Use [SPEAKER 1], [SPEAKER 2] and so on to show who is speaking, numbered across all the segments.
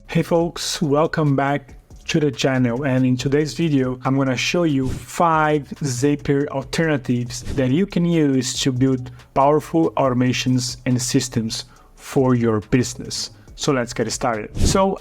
[SPEAKER 1] Hey folks, welcome back to the channel, and in today's video I'm going to show you 5 Zapier alternatives that you can use to build powerful automations and systems for your business. So let's get started. So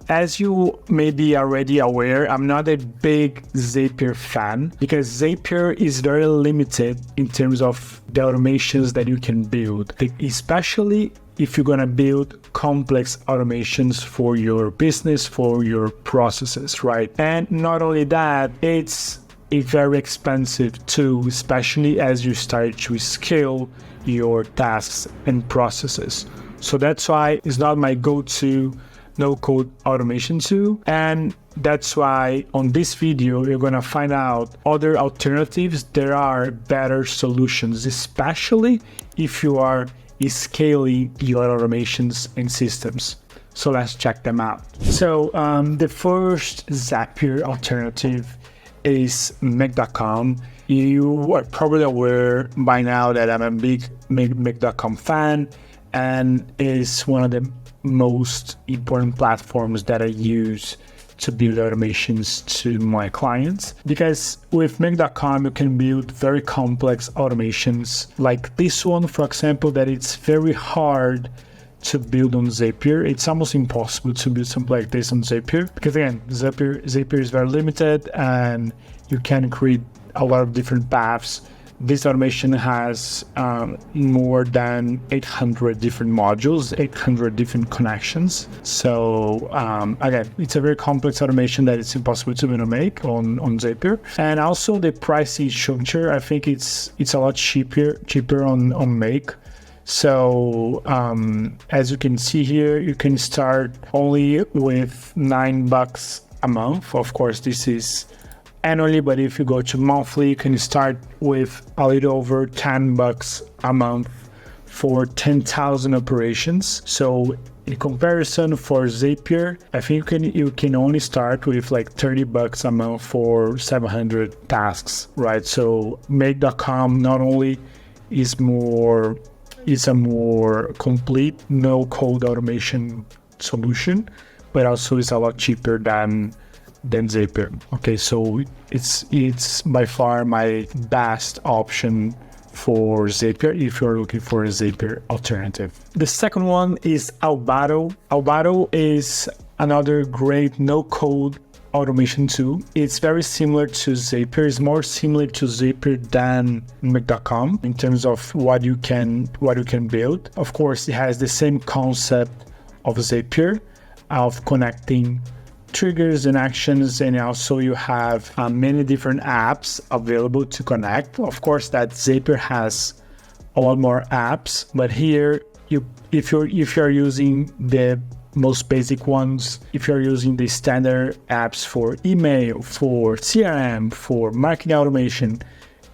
[SPEAKER 1] as you may be already aware, I'm not a big Zapier fan because Zapier is very limited in terms of the automations that you can build, especially if you're going to build complex automations for your business, for your processes, right? And not only that, it's a very expensive tool, especially as you start to scale your tasks and processes. So that's why it's not my go-to no-code automation tool. And that's why on this video, you're going to find out other alternatives. There are better solutions, especially if you are scaling your automations and systems. So let's check them out. So the first Zapier alternative is Make.com. You are probably aware by now that I'm a big Make.com fan, and it's one of the most important platforms that I use to build automations to my clients, because with Make.com you can build very complex automations like this one, for example, that it's very hard to build on Zapier. It's almost impossible to build something like this on Zapier because again, Zapier is very limited and you can create a lot of different paths. This automation has more than 800 different modules, 800 different connections. So again, it's a very complex automation that it's impossible to make on Zapier. And also the pricing structure, I think it's a lot cheaper on Make. So as you can see here, you can start only with $9 a month. Of course, this is annually, but if you go to monthly, you can start with a little over $10 a month for 10,000 operations. So in comparison, for Zapier, I think you can only start with like $30 a month for 700 tasks, right? So Make.com not only is a more complete no-code automation solution, but also is a lot cheaper than Zapier. Okay, so it's by far my best option for Zapier if you're looking for a Zapier alternative. The second one is Albado. Albado is another great no-code automation tool. It's very similar to Zapier. It's more similar to Zapier than Make.com in terms of what you can build. Of course, it has the same concept of Zapier, of connecting triggers and actions, and also you have many different apps available to connect. Of course, that Zapier has a lot more apps, but here if you're using the most basic ones, if you're using the standard apps for email, for CRM, for marketing automation,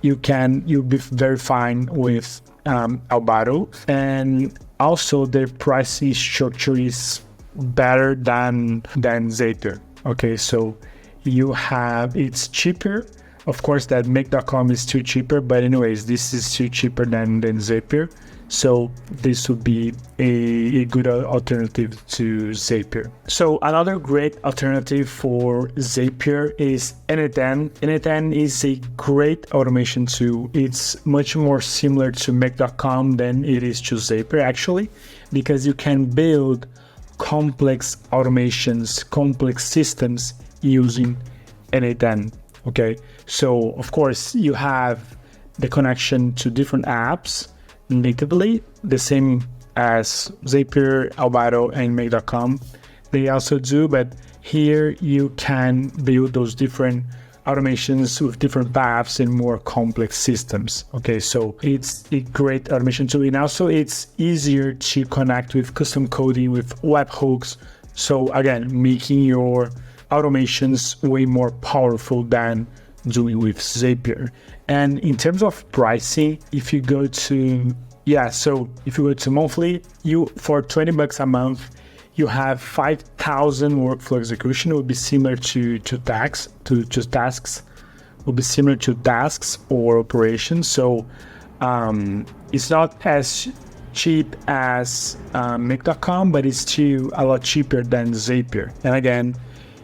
[SPEAKER 1] you'll be very fine with Albado. And also the pricing structure is better than Zapier. Okay, so it's cheaper. Of course, that Make.com is still cheaper, but anyways, this is still cheaper than Zapier. So this would be a good alternative to Zapier. So another great alternative for Zapier is N8N. N8N is a great automation tool. It's much more similar to Make.com than it is to Zapier actually, because you can build complex automations, complex systems using N8N. Okay, so of course you have the connection to different apps natively, the same as Zapier, Albado, and Make.com. They also do, but here you can build those different automations with different paths and more complex systems. Okay, so it's a great automation tool, and also it's easier to connect with custom coding, with webhooks. So again, making your automations way more powerful than doing with Zapier. And in terms of pricing, if you go to monthly, for $20 a month, you have 5,000 workflow execution. It would be similar to tasks. Will be similar to tasks or operations. So it's not as cheap as Make.com, but it's still a lot cheaper than Zapier. And again,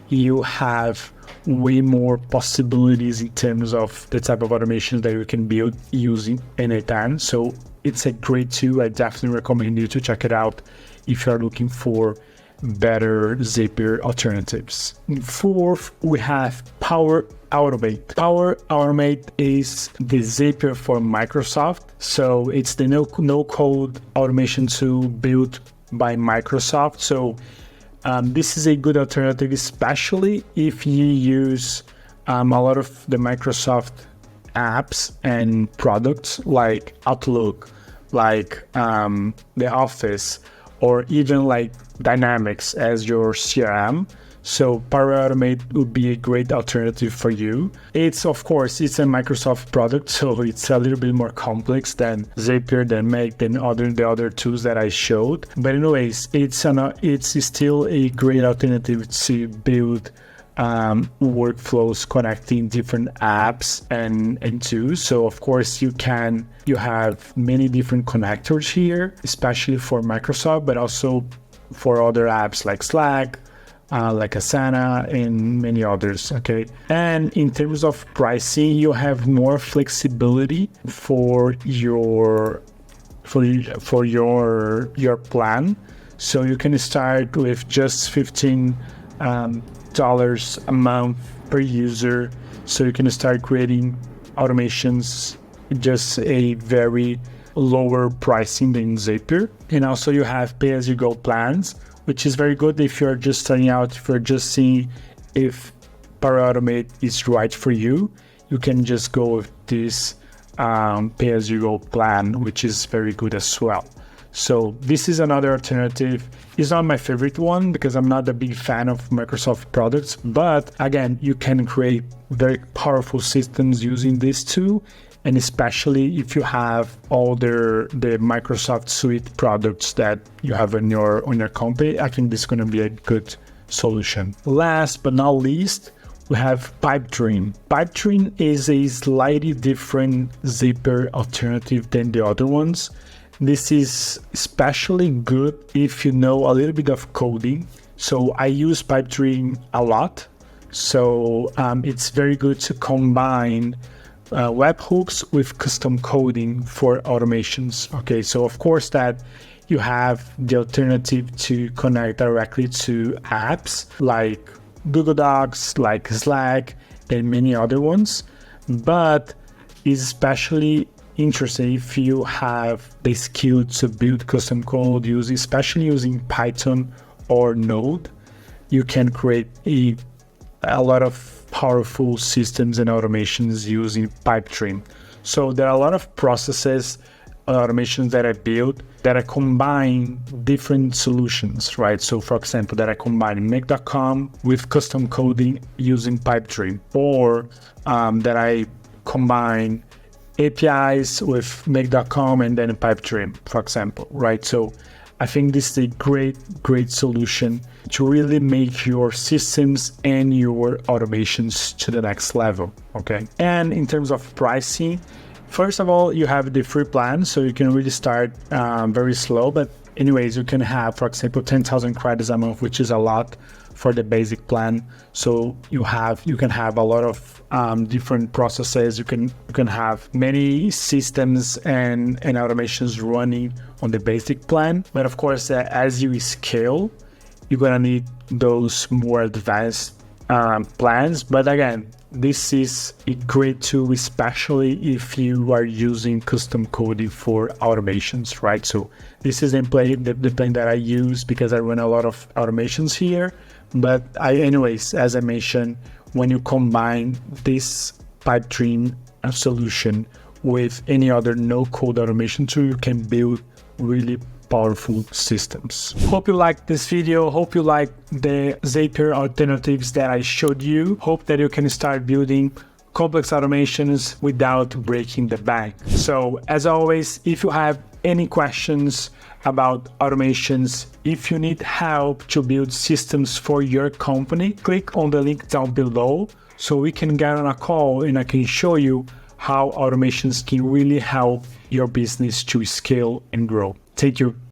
[SPEAKER 1] you have way more possibilities in terms of the type of automations that you can build using anytime. So it's a great tool. I definitely recommend you to check it out if you're looking for better Zapier alternatives. Fourth, we have Power Automate. Power Automate is the Zapier for Microsoft. So it's the no-code automation tool built by Microsoft. So this is a good alternative, especially if you use a lot of the Microsoft apps and products like Outlook, like the Office, or even like Dynamics as your CRM. So Power Automate would be a great alternative for you. It's, of course, it's a Microsoft product, so it's a little bit more complex than Zapier, than Make, than the other tools that I showed. But anyways, it's still a great alternative to build workflows connecting different apps and tools. So of course you have many different connectors here, especially for Microsoft, but also for other apps like Slack, like Asana, and many others. Okay, and in terms of pricing, you have more flexibility for your plan. So you can start with just $15 a month per user. So you can start creating automations, just a very lower pricing than Zapier. And also you have pay-as-you-go plans, which is very good if you're just starting out, if you're just seeing if Power Automate is right for you. You can just go with this pay-as-you-go plan, which is very good as well. So this is another alternative. It's not my favorite one because I'm not a big fan of Microsoft products, but again, you can create very powerful systems using this tool, and especially if you have all the Microsoft suite products that you have on your company. I think this is going to be a good solution. Last but not least, we have Pipedream. Pipedream is a slightly different Zapier alternative than the other ones. This is especially good if you know a little bit of coding. So I use Pipedream a lot. So it's very good to combine webhooks with custom coding for automations. Okay, so of course that you have the alternative to connect directly to apps like Google Docs, like Slack, and many other ones. But it's especially interesting if you have the skill to build custom code, especially using Python or Node. You can create a lot of powerful systems and automations using Pipedream. So there are a lot of processes, automations that I built that I combine different solutions, right? So for example, that I combine Make.com with custom coding using Pipedream, or that I combine APIs with Make.com and then Pipedream, for example, right? So I think this is a great solution to really make your systems and your automations to the next level, okay? And in terms of pricing, first of all, you have the free plan, so you can really start very slow, but anyways, you can have, for example, 10,000 credits a month, which is a lot for the basic plan. So you can have a lot of different processes. You can have many systems and automations running on the basic plan. But of course, as you scale, you're gonna need those more advanced plans. But again, this is a great tool, especially if you are using custom coding for automations, right? So this is the plan that I use because I run a lot of automations here. But anyways, as I mentioned, when you combine this Pipedream solution with any other no-code automation tool, you can build really powerful systems. Hope you liked this video. Hope you liked the Zapier alternatives that I showed you. Hope that you can start building complex automations without breaking the bank. So as always, if you have any questions about automations, if you need help to build systems for your company, click on the link down below so we can get on a call and I can show you how automations can really help your business to scale and grow. Thank you.